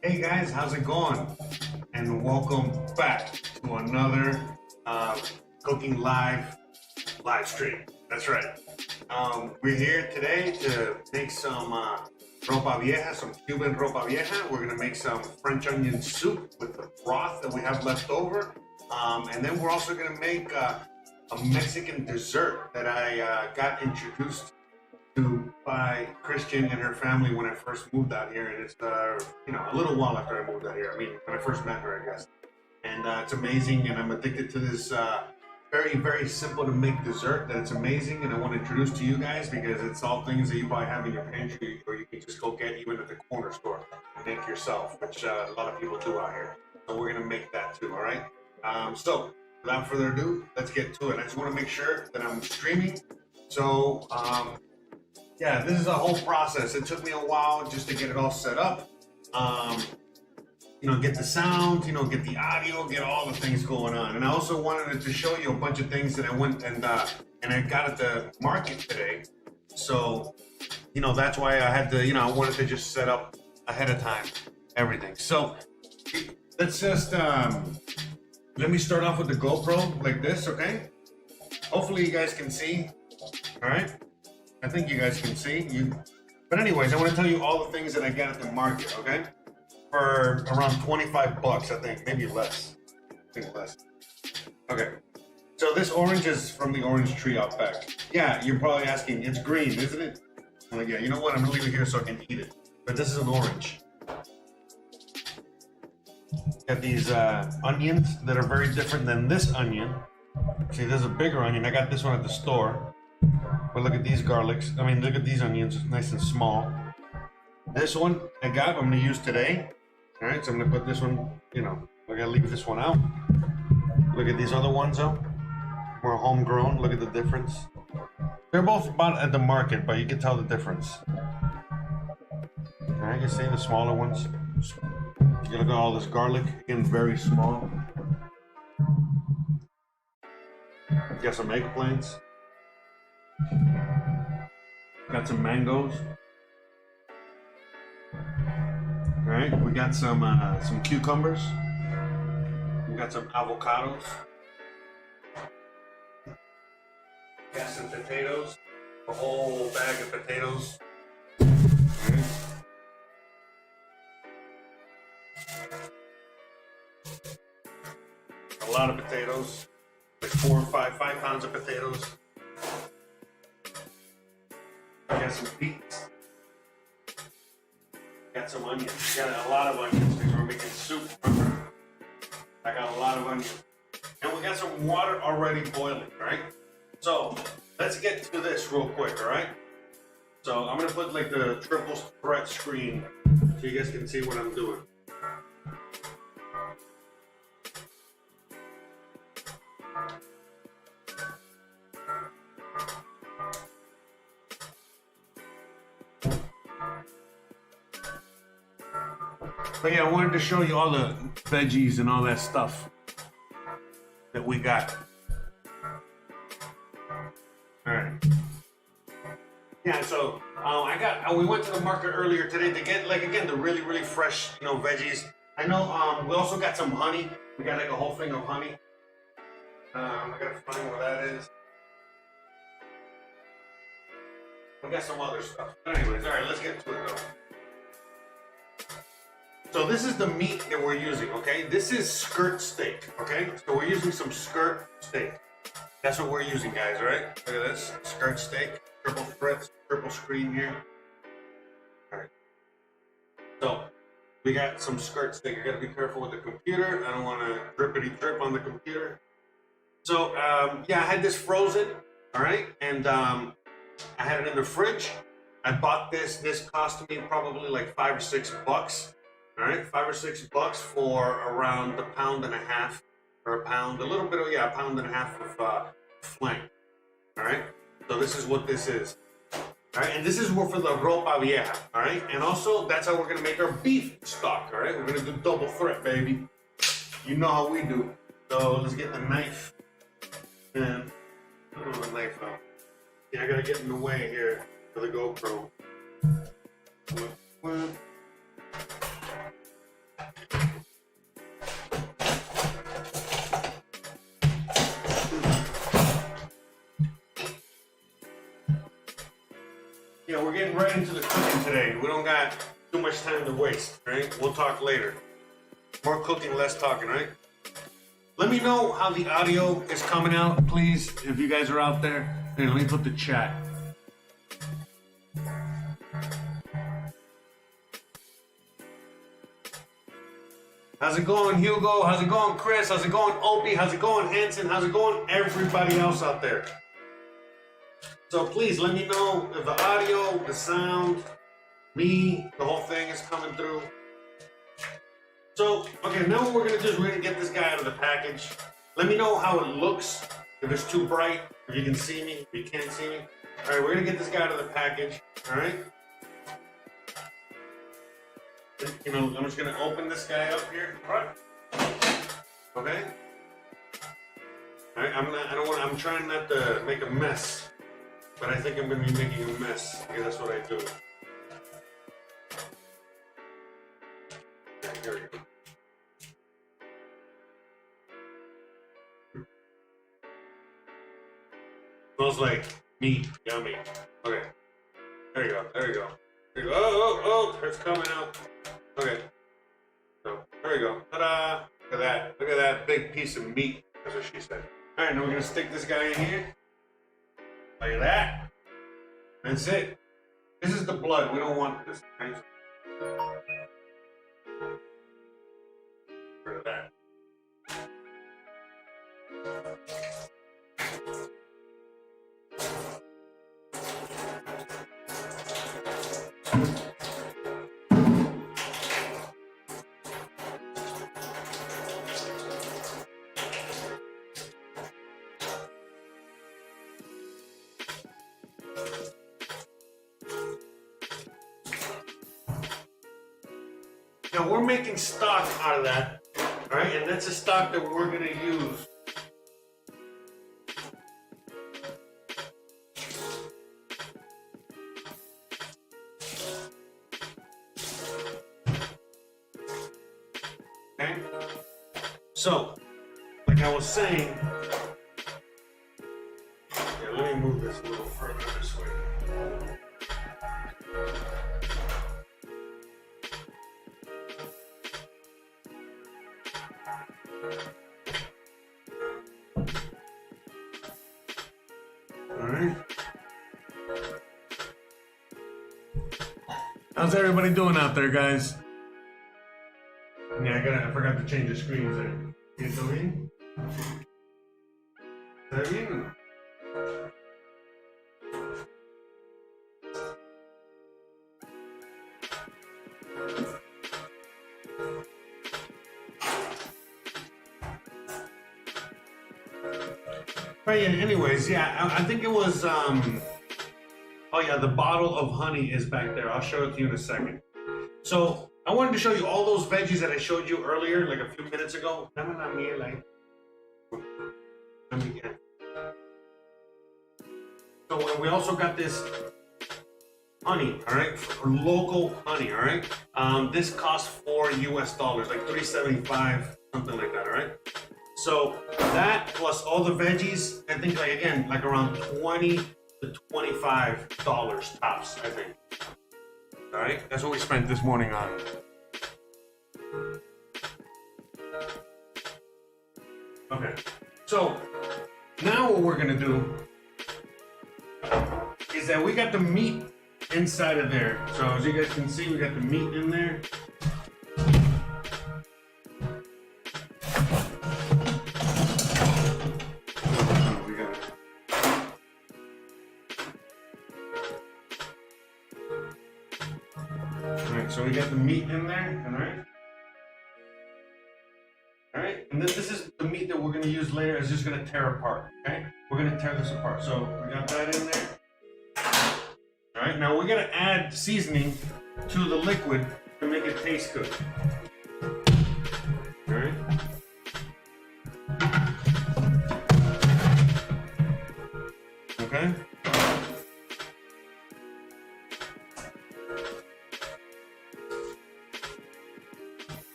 Hey guys, how's it going? And welcome back to another cooking live stream. That's right. We're here today to make some ropa vieja, some Cuban ropa vieja. We're gonna make some French onion soup with the broth that we have left over, and then we're also gonna make a Mexican dessert that I got introduced to by Christian and her family when I first moved out here, and it's a little while after I moved out here. I mean, when I first met her, I guess. And it's amazing, and I'm addicted to this very, very simple to make dessert that it's amazing, and I want to introduce to you guys because it's all things that you probably have in your pantry, or you can just go get even at the corner store and make yourself, which a lot of people do out here. So we're gonna make that too. All right. So without further ado, let's get to it. I just want to make sure that I'm streaming. So. Yeah, this is a whole process. It took me a while just to get it all set up. Get the sound, get the audio, get all the things going on. And I also wanted to show you a bunch of things that I went and I got at the market today. So, that's why I had to, I wanted to just set up ahead of time everything. So let's just, let me start off with the GoPro like this, okay? Hopefully you guys can see, all right? I think you guys can see. But anyways, I want to tell you all the things that I got at the market, okay? For around 25 bucks, I think, maybe less. I think less. Okay. So this orange is from the orange tree out back. Yeah, you're probably asking, it's green, isn't it? I'm like, yeah, you know what? I'm gonna leave it here so I can eat it. But this is an orange. Got these onions that are very different than this onion. See, there's a bigger onion. I got this one at the store. But look at these garlics. I mean, look at these onions, nice and small. This one I'm gonna use today. All right, so I'm gonna put this one, I gotta leave this one out. Look at these other ones though. More homegrown, look at the difference. They're both about at the market, but you can tell the difference. All right, you see the smaller ones. You look at all this garlic, again, very small. Got some eggplants. Got some mangoes. All right, we got some cucumbers. We got some avocados. Got some potatoes. A whole bag of potatoes. All right. A lot of potatoes. Like 4 or 5 pounds of potatoes. Got some beets. Got some onions. Got a lot of onions because we're making soup. I got a lot of onions. And we got some water already boiling, right? So let's get to this real quick, all right? So I'm gonna put like the triple threat screen so you guys can see what I'm doing. But yeah, I wanted to show you all the veggies and all that stuff that we got. All right. Yeah, so we went to the market earlier today to get, like, again, the really, really fresh, veggies. I know we also got some honey. We got like a whole thing of honey. I gotta find where that is. We got some other stuff. But anyways, all right, let's get to it though. So this is the meat that we're using, okay? This is skirt steak, okay? So we're using some skirt steak. That's what we're using, guys, all right? Look at this, skirt steak, triple threat, triple screen here. All right. So we got some skirt steak. You gotta be careful with the computer. I don't wanna drippity drip on the computer. So, yeah, I had this frozen, all right? And I had it in the fridge. I bought this. This cost me probably like $5 or $6. All right, $5 or $6 for around a pound and a half, or a pound, a little bit of, a pound and a half of flank. All right, so this is what this is. All right, and this is for the ropa vieja. All right, and also that's how we're gonna make our beef stock. All right, we're gonna do double threat, baby. You know how we do. So let's get the knife. And put the knife out. Yeah, I gotta get in the way here for the GoPro. into the cooking today. We don't got too much time to waste, right? We'll talk later. More cooking, less talking, right? Let me know how the audio is coming out, please, if you guys are out there. Hey, let me put the chat. How's it going, Hugo? How's it going, Chris? How's it going, Opie? How's it going, Hanson? How's it going, everybody else out there? So please let me know if the audio, the sound, me, the whole thing is coming through. So, okay, now what we're gonna do is we're gonna get this guy out of the package. Let me know how it looks, if it's too bright, if you can see me, if you can't see me. All right, we're gonna get this guy out of the package, all right? You know, I'm just gonna open this guy up here. All right. Okay. All right. I'm trying not to make a mess, but I think I'm gonna be making a mess. Okay, that's what I do. Okay, here we go. Smells like meat. Yummy. Okay. There you go. There you go. There you go. Oh, it's coming out. Okay, so there we go. Ta-da! Look at that. Look at that big piece of meat. That's what she said. All right, now we're gonna stick this guy in here. Look at that. That's it. This is the blood. We don't want this. Right? Rid of that. Now we're making stock out of that, all right? And that's a stock that we're gonna use. Okay? So, like I was saying, yeah, let me move this a little further this way. Alright. How's everybody doing out there, guys? Yeah, I forgot to change the screens there. ¿Está bien? ¿Está bien? Right, anyways, yeah, I think it was, oh yeah, the bottle of honey is back there. I'll show it to you in a second. So, I wanted to show you all those veggies that I showed you earlier, like a few minutes ago. So, we also got this honey, all right, local honey, all right? This costs $4 US, like $3.75, something like that, all right? So that plus all the veggies, I think like around $20 to $25 tops, I think. All right, that's what we spent this morning on. Okay, so now what we're gonna do is that we got the meat inside of there. So as you guys can see, we got the meat in there. So we got the meat in there, all right? And then this is the meat that we're gonna use later. It's just gonna tear apart, okay? We're gonna tear this apart. So we got that in there. All right, now we're gonna add seasoning to the liquid to make it taste good. All right? Okay?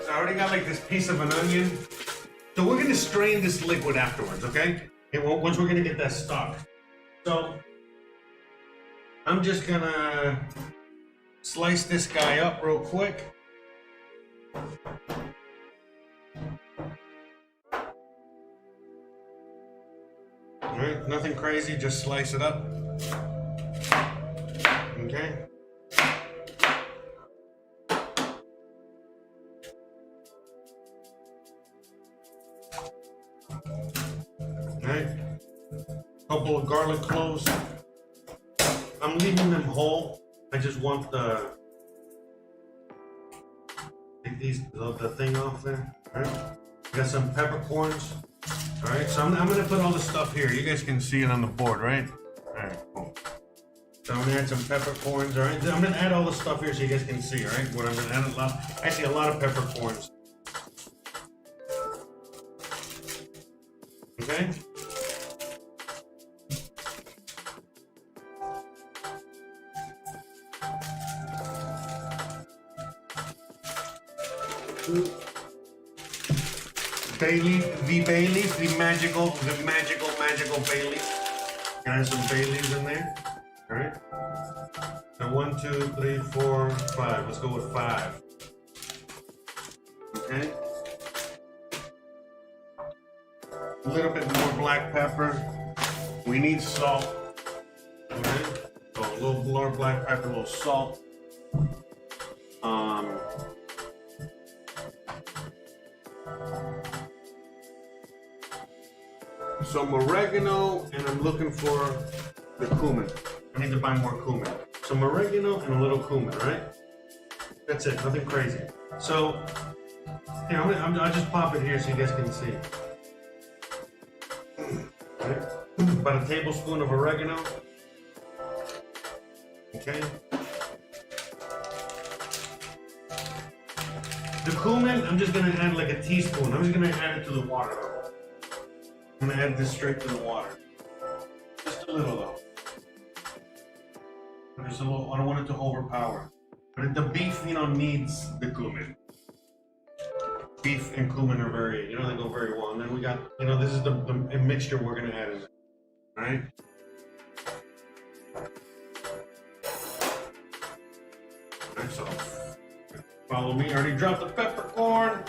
I already got like this piece of an onion. So we're gonna strain this liquid afterwards, okay? And once we're gonna get that stock. So I'm just gonna slice this guy up real quick. All right, nothing crazy, just slice it up. Okay. Alright. Couple of garlic cloves. I'm leaving them whole. I just want the take the thing off there. Alright. Got some peppercorns. Alright, so I'm gonna put all the stuff here. You guys can see it on the board, right? Alright, cool. So I'm gonna add some peppercorns, alright? I'm gonna add all the stuff here so you guys can see, alright? What I'm gonna add actually a lot of peppercorns. Okay? Bay leaf, the magical bay leaf. Can I have some bay leaves in there? All right. So 1, 2, 3, 4, 5. Let's go with 5. Okay. A little bit more black pepper. We need salt. Okay. So a little more black pepper, a little salt. Some oregano, and I'm looking for the cumin. I need to buy more cumin. Some oregano and a little cumin, right? That's it, nothing crazy. So, here, I'll just pop it here so you guys can see. Right? About a tablespoon of oregano. Okay. The cumin, I'm just gonna add like a teaspoon. I'm just gonna add it to the water. I'm gonna add this straight to the water. Just a little though. Just a little, I don't want it to overpower. But the beef, needs the cumin. Beef and cumin are very, they go very well. And then we got, this is the mixture we're gonna add in there. Alright? Alright, so follow me. I already dropped the peppercorn.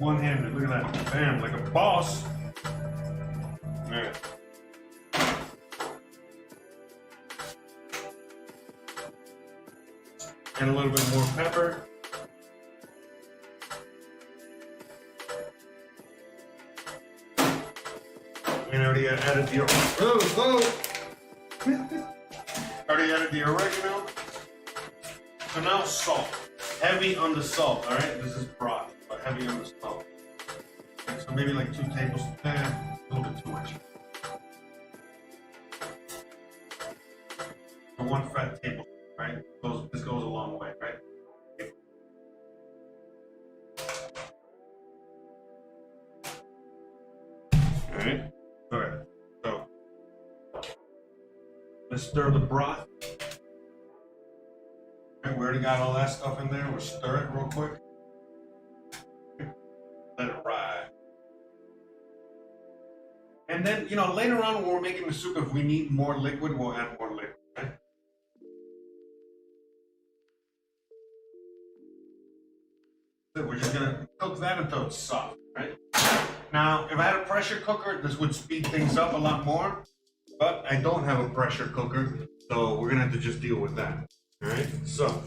One-handed, look at that. Bam, like a boss. Alright. And a little bit more pepper. And I already added the already added the oregano. So now salt. Heavy on the salt, alright? This is broth. Heavy on the salt. Okay, so maybe like 2 tablespoons. A little bit too much. So 1 fat tablespoon, right? This goes a long way, right? Okay. Alright. Alright. So let's stir the broth. Okay, we already got all that stuff in there. We'll stir it real quick. Let it ride. And then, later on when we're making the soup, if we need more liquid, we'll add more liquid, right? So we're just gonna cook that until it's soft, right? Now, if I had a pressure cooker, this would speed things up a lot more, but I don't have a pressure cooker, so we're gonna have to just deal with that, all right? So,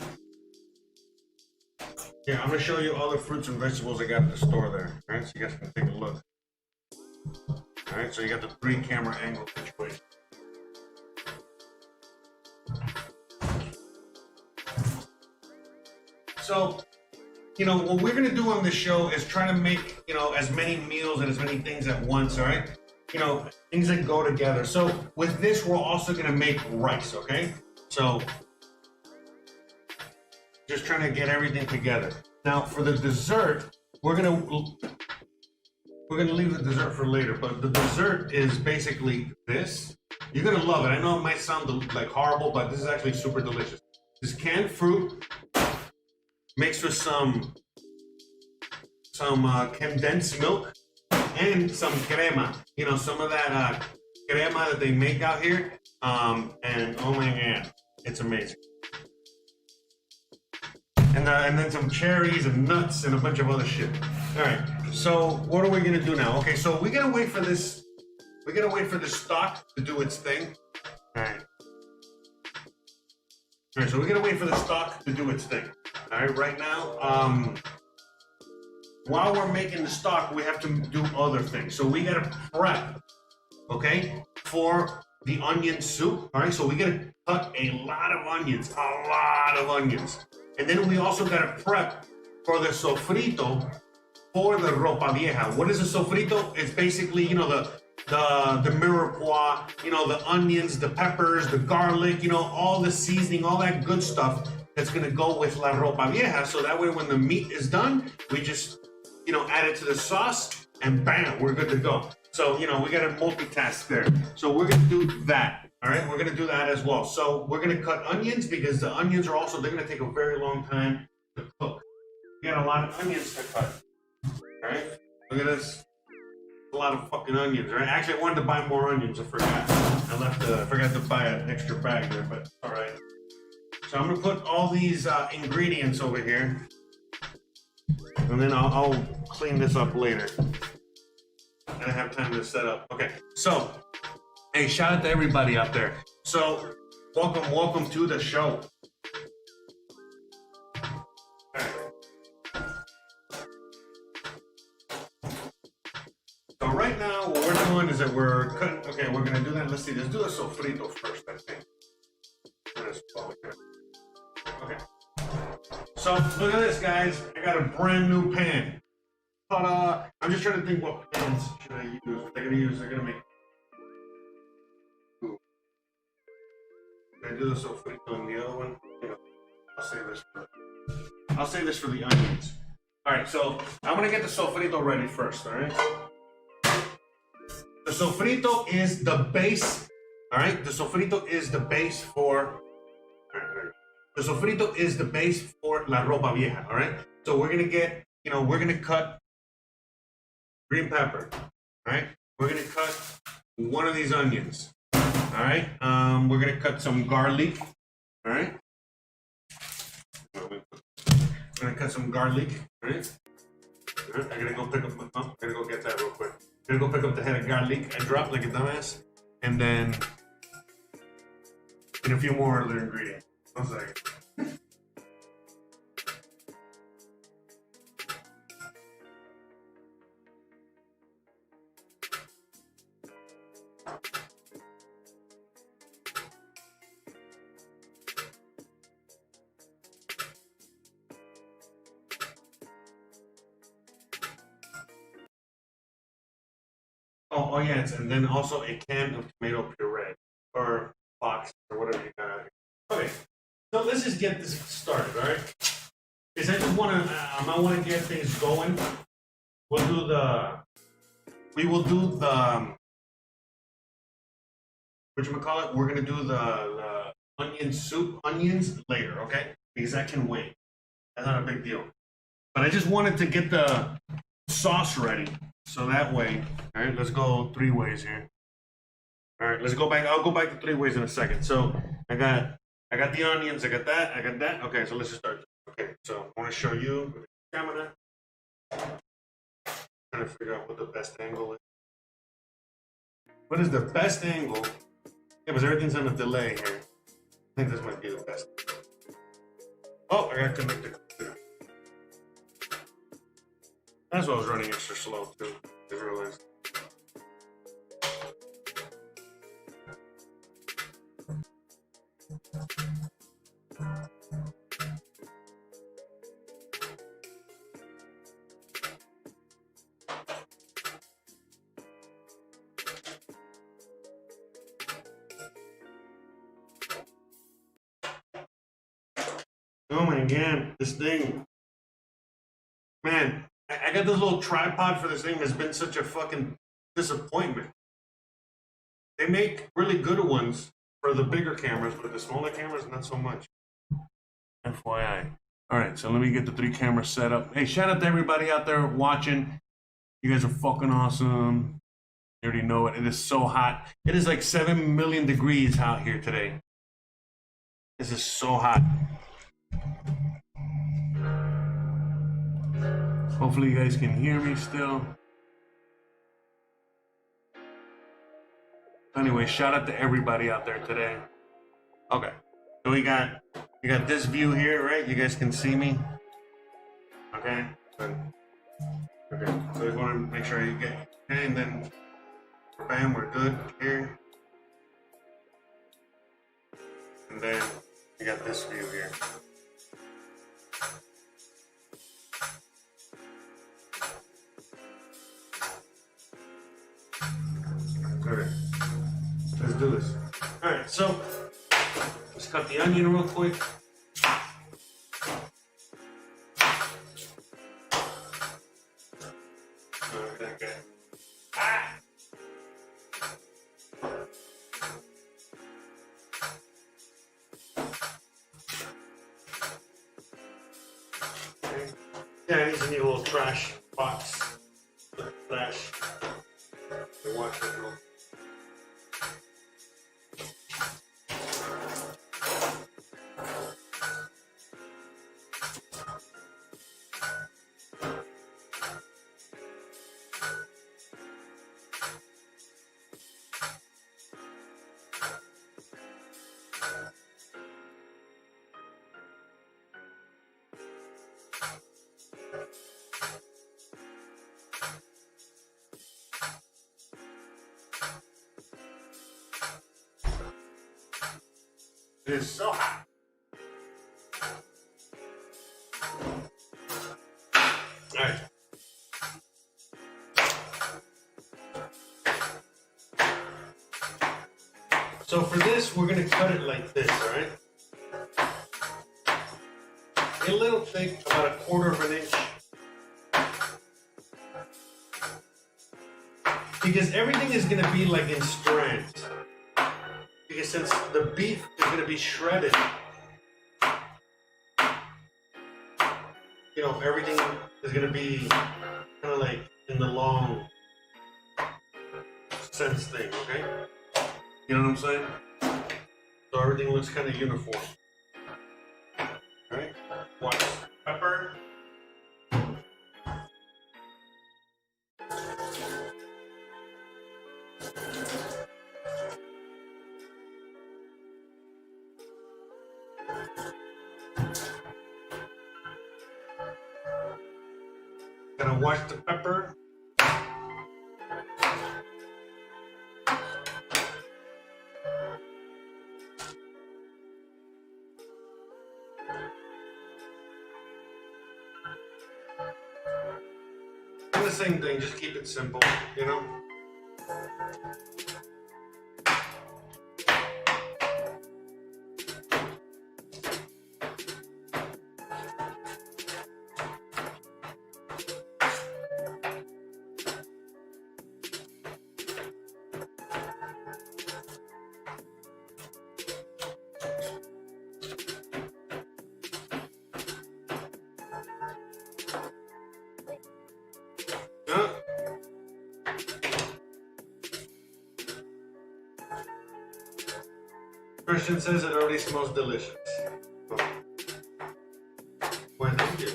here, I'm going to show you all the fruits and vegetables I got at the store there. All right, so you guys can take a look. All right, so you got the 3-camera angle situation. So, what we're going to do on this show is try to make, as many meals and as many things at once, all right? Things that go together. So, with this, we're also going to make rice, okay? So, just trying to get everything together. Now for the dessert, we're gonna leave the dessert for later, but the dessert is basically this. You're gonna love it. I know it might sound like horrible, but this is actually super delicious. This canned fruit mixed with some condensed milk and some crema. Some of that crema that they make out here. And oh my god, it's amazing. And then some cherries and nuts and a bunch of other shit. All right, so what are we gonna do now? Okay, so we're gonna wait for this. We're gonna wait for the stock to do its thing. All right. All right, so we're gonna wait for the stock to do its thing. All right, right now, while we're making the stock, we have to do other things. So we gotta prep, okay, for the onion soup. All right, so we gotta cut a lot of onions, and then we also gotta prep for the sofrito for the ropa vieja. What is a sofrito? It's basically, you know, the mirepoix, you know, the onions, the peppers, the garlic, you know, all the seasoning, all that good stuff that's gonna go with la ropa vieja. So that way, when the meat is done, we just, you know, add it to the sauce, and bam, we're good to go. So, you know, we gotta multitask there. So we're gonna do that. All right, we're gonna do that as well. So we're gonna cut onions because the onions are also, they're gonna take a very long time to cook. We got a lot of onions to cut. All right, look at this. A lot of fucking onions, right? Actually, I wanted to buy more onions. I forgot. I forgot to buy an extra bag there, but all right. So I'm gonna put all these ingredients over here, and then I'll clean this up later. I don't have time to set up. Okay, so hey, shout out to everybody out there. So welcome to the show. So right now, what we're doing is that we're cutting. Okay, we're gonna do that. Let's see. Let's do a sofrito first, I think. Okay. So look at this, guys. I got a brand new pan. Ta-da! I'm just trying to think what pans should I use. They're gonna make. Ooh. Can I do the sofrito in the other one? Yeah. I'll save this for the onions. All right. So I'm gonna get the sofrito ready first. All right. The sofrito is the base. All right. The sofrito is the base for. The sofrito is the base for la ropa vieja. All right. So we're gonna get. You know, we're gonna cut green pepper. All right. We're gonna cut one of these onions. All right. We're gonna cut some garlic. All right. We're gonna cut some garlic. All right. All right. I gotta go pick up. I gotta go get that real quick. I'm gonna go pick up the head of garlic I dropped like a dumbass, and then get a few more other ingredients. 1 second. Oh yeah, and then also a can of tomato puree or box or whatever you got. Okay, so let's just get this started, all right? Because I just want to, I want to get things going. We will do the, whatchamacallit, we're gonna do the onion soup, onions later, okay? Because that can wait. That's not a big deal. But I just wanted to get the sauce ready. So that way, all right, let's go 3 ways here. All right, let's go back. I'll go back to 3 ways in a second. So I got the onions, I got that. Okay, so let's just start. Okay, so I want to show you with the camera. Trying to figure out what the best angle is. What is the best angle? Yeah, because everything's on a delay here. I think this might be the best. Oh, I got connected. That's why I was running extra slow too. I realized. Oh my god, this thing. Man, I got this little tripod for this thing that's been such a fucking disappointment. They make really good ones for the bigger cameras, but the smaller cameras, not so much. FYI. All right, so let me get the 3 cameras set up. Hey, shout out to everybody out there watching. You guys are fucking awesome. You already know it. It is so hot. It is like 7 million degrees out here today. This is so hot. Hopefully you guys can hear me still. Anyway, shout out to everybody out there today. Okay, so we got this view here, right? You guys can see me. Okay, good. Okay, so we want to make sure you get okay, and then bam, we're good here. And then you got this view here. Okay, let's do this. All right, so let's cut the onion real quick. Okay. Ah! Okay. Yeah, these are need a little trash box. Trash. Watch it go. It is so hot. All right. So for this, we're gonna cut it like this, all right? A little thick, about 1/4 of an inch. Because everything is gonna be like in strands. Because since the beef is going to be shredded, you know, everything is going to be kind of like in the long sense thing, okay? You know what I'm saying? So everything looks kind of uniform. Alright? Watch. Pepper. Gonna watch the pepper. Do the same thing, just keep it simple, you know? Christian says it already smells delicious. Well, thank you.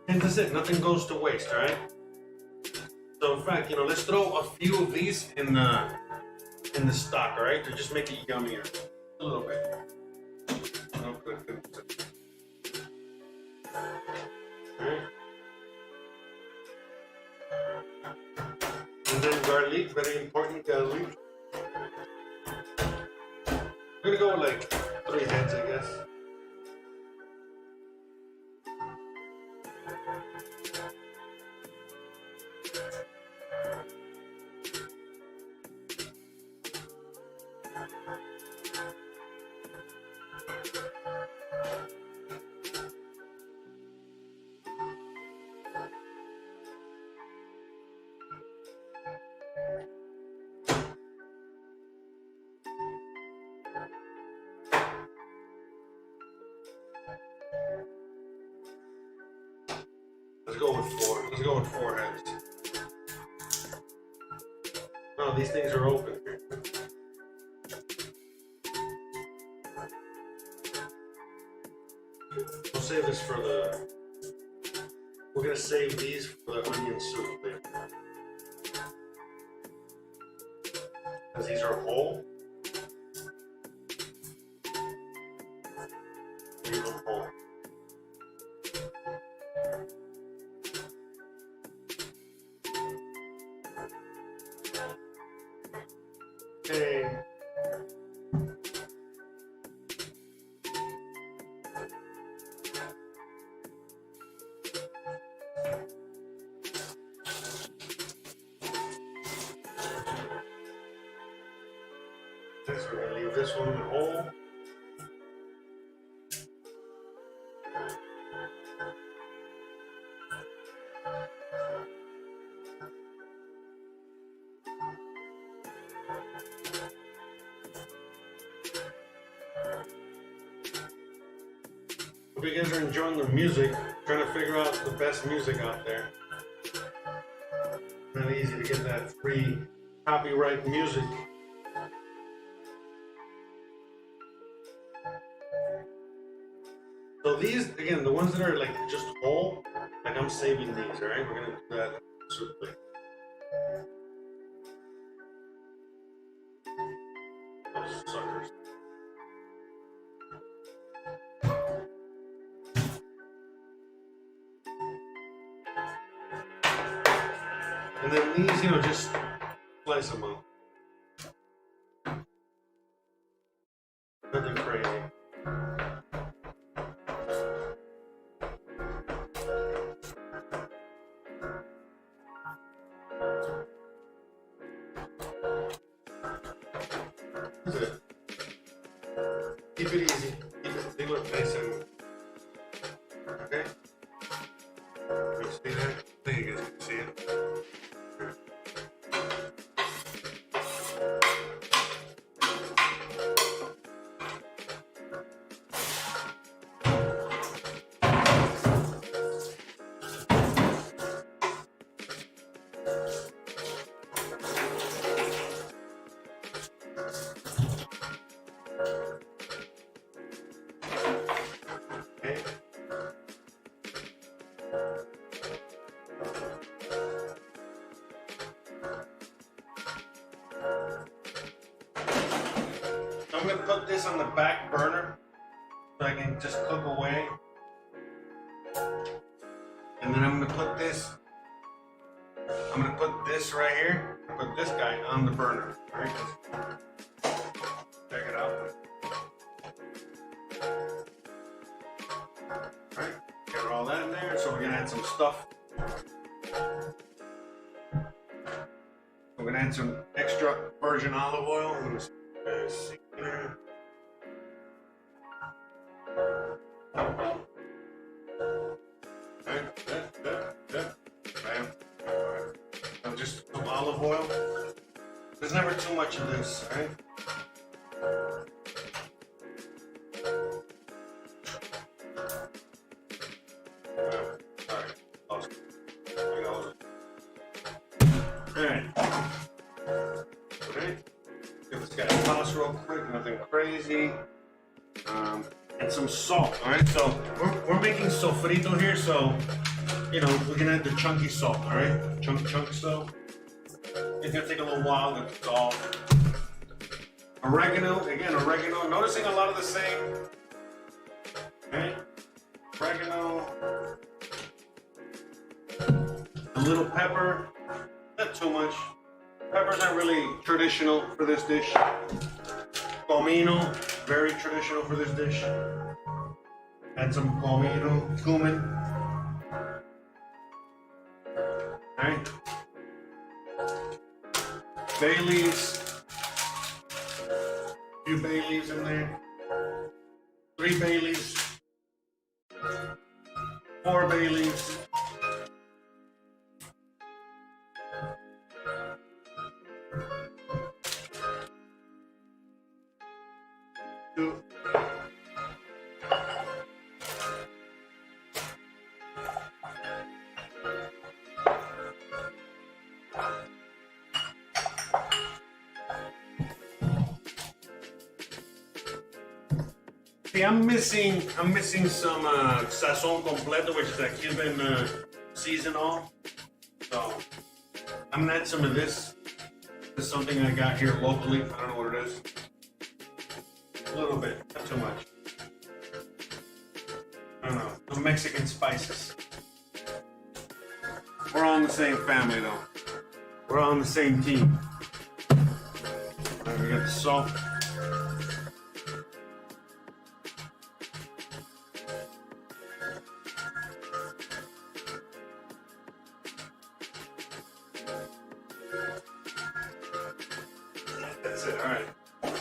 And that's it. Nothing goes to waste, all right? So in fact, you know, let's throw a few of these in the stock, all right, to just make it yummier a little bit. Oh, good. Alright. And then garlic, very important garlic. We're gonna go with like 3 heads, I guess. Let's go with 4. Let's go with 4 heads. No, these things are open here. We'll save this for the... We're gonna save these for the onion soup later. Because these are whole. Leave them whole. Okay. We're going to leave this one whole. Hope you guys are enjoying the music, trying to figure out the best music out there. Not easy to get that free copyright music. So these, again, the ones that are like just whole, like I'm saving these, all right? We're gonna do that soup plate. Those suckers. And then these, you know, just slice them up. Nothing crazy. That's it. Keep it easy. They look nice and okay. You see that? I think you guys can see it. I'm going to put this on the back burner so I can just cook away. And then I'm going to put this, right here, put this guy on the burner. All right? Check it out. All right, get all that in there. So we're going to add some stuff. We're going to add some extra virgin olive oil. Just some olive oil. There's never too much of this, right? Give this guy a toss real quick, nothing crazy. And some salt, alright? So we're making sofrito here, so you know, we're gonna add the chunky salt, alright? Chunk salt. It's gonna take a little while to dissolve. Oregano, again, oregano. Noticing a lot of the same. Okay? Oregano. A little pepper. Not too much. Peppers aren't really traditional for this dish. Comino, very traditional for this dish. Add some comino, cumin. Alright. Bay leaves. A few bay leaves in there. 3 bay leaves. 4 bay leaves. See, I'm missing some sazon completo, which is that Cuban seasonal. So I'm gonna add some of this. This is something I got here locally. I don't know what it is. A little bit, not too much. I don't know. Some Mexican spices. We're all in the same family, though. We're all on the same team. Right, we got the salt. That's it. All right. I'm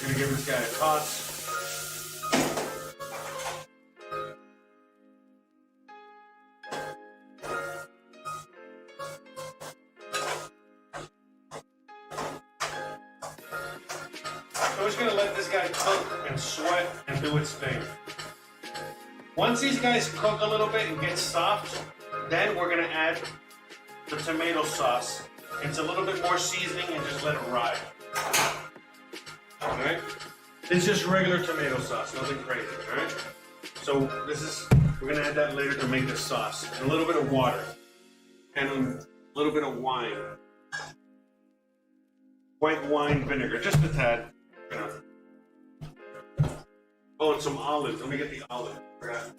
gonna give this guy a toss. We're just gonna let this guy cook and sweat and do its thing. Once these guys cook a little bit and get soft, then we're gonna add the tomato sauce. It's a little bit more seasoning and just let it ride. Alright? It's just regular tomato sauce, nothing crazy, alright? So we're gonna add that later to make the sauce. And a little bit of water. And a little bit of wine. White wine vinegar, just a tad. Oh, and some olives. Let me get the olive. Forgot.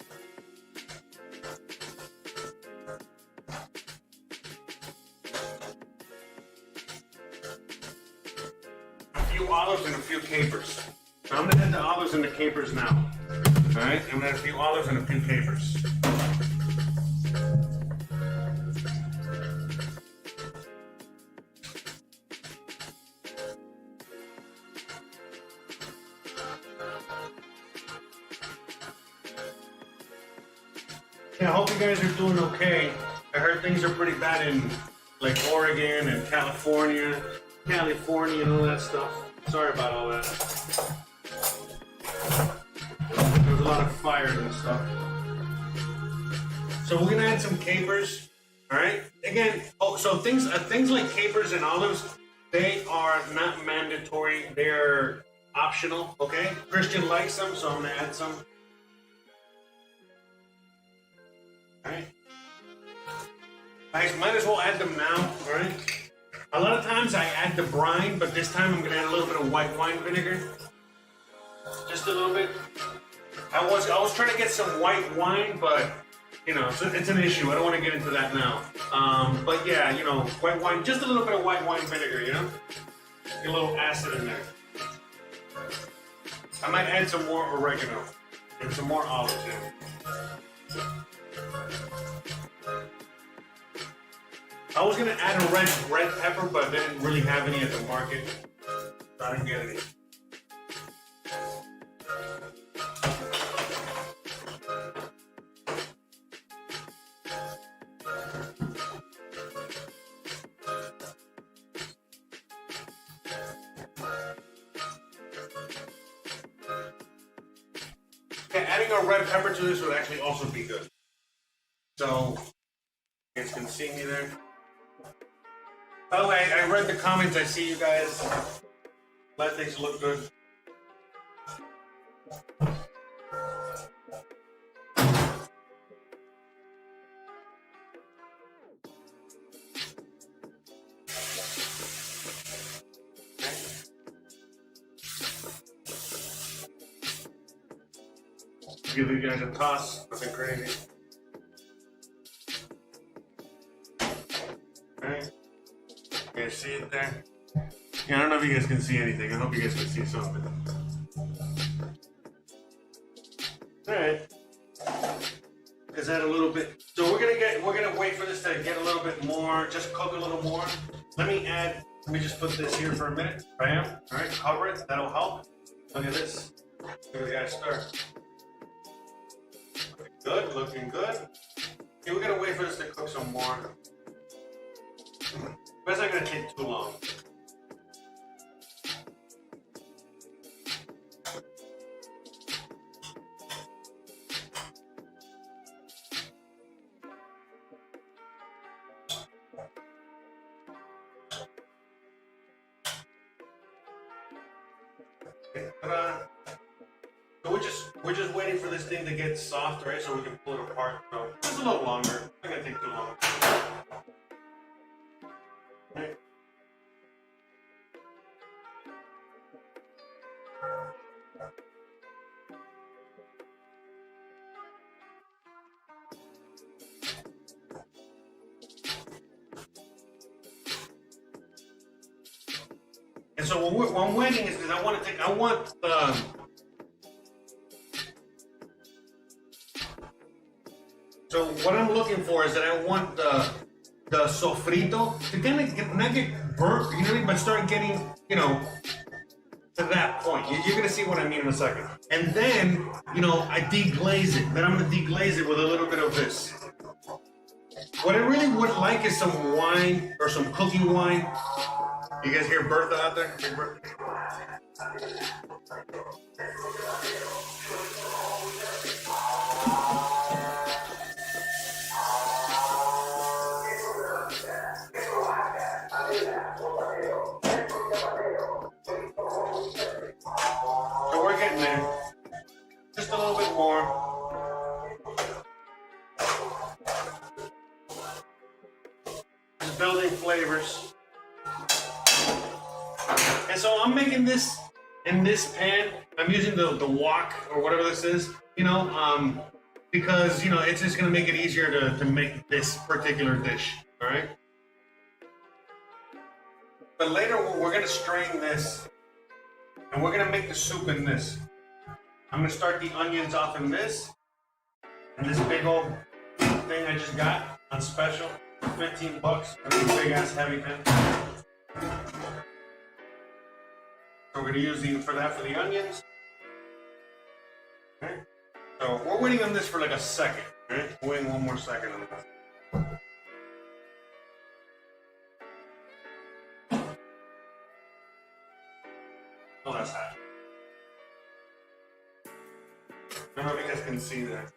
A few olives and a few capers. Now I'm gonna add the olives and the capers now. All right, I'm gonna add a few olives and a few capers. Yeah, I hope you guys are doing okay. I heard things are pretty bad in like Oregon and California and all that stuff. Sorry about all that. There was a lot of fires and stuff. So we're gonna add some capers. All right. Again, so things like capers and olives, they are not mandatory. They're optional. Okay. Christian likes them, so I'm gonna add some. Alright. Guys, might as well add them now, alright? A lot of times I add the brine, but this time I'm gonna add a little bit of white wine vinegar. Just a little bit. I was trying to get some white wine, but you know, it's an issue. I don't want to get into that now. But yeah, you know, white wine, just a little bit of white wine vinegar, you know? Get a little acid in there. I might add some more oregano and some more olives in. I was gonna add a red pepper, but they didn't really have any at the market, so I didn't get any. Okay, adding a red pepper to this would actually also be good. So, you guys can see me there. By the way, I read the comments. I see you guys. Let things look good. Give you guys a toss. Nothing crazy. Okay. You guys see it there? Yeah, I don't know if you guys can see anything. I hope you guys can see something. Alright. Is that a little bit? So we're gonna wait for this to get a little bit more, just cook a little more. Let me just put this here for a minute. Bam. Alright, cover it. That'll help. Look at this. Look at the guy stir. Good, looking good. Okay, we're gonna wait for this to cook some more. But it's not gonna take too long. Okay, ta-da. So we're just waiting for this thing to get soft, right? So we can pull it apart. So just a little longer. It's not gonna take too long. Right. And so what I'm waiting is because I want so what I'm looking for is that I want the sofrito to kind of not get burnt, you know what I mean, but start getting, you know, to that point. You're gonna see what I mean in a second. And then, you know, I deglaze it. Then I'm gonna deglaze it with a little bit of this. What I really would like is some wine or some cooking wine. You guys hear Bertha out there? Hey, Bertha. So we're getting there. Just a little bit more. Just building flavors. And so I'm making this in this pan. I'm using the wok or whatever this is, you know, because, you know, it's just gonna make it easier to make this particular dish, all right? But later we're gonna strain this and we're gonna make the soup in this. I'm gonna start the onions off in this, and this big old thing I just got on special, 15 bucks, a big ass heavy pan. So we're gonna use for the onions. Okay. So we're waiting on this for like a second, right? We're waiting one more second on this. Oh, that's hot. I don't know if you guys can see that.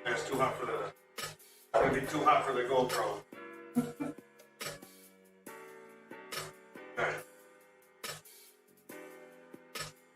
That's too hot for the. It's gonna be too hot for the GoPro.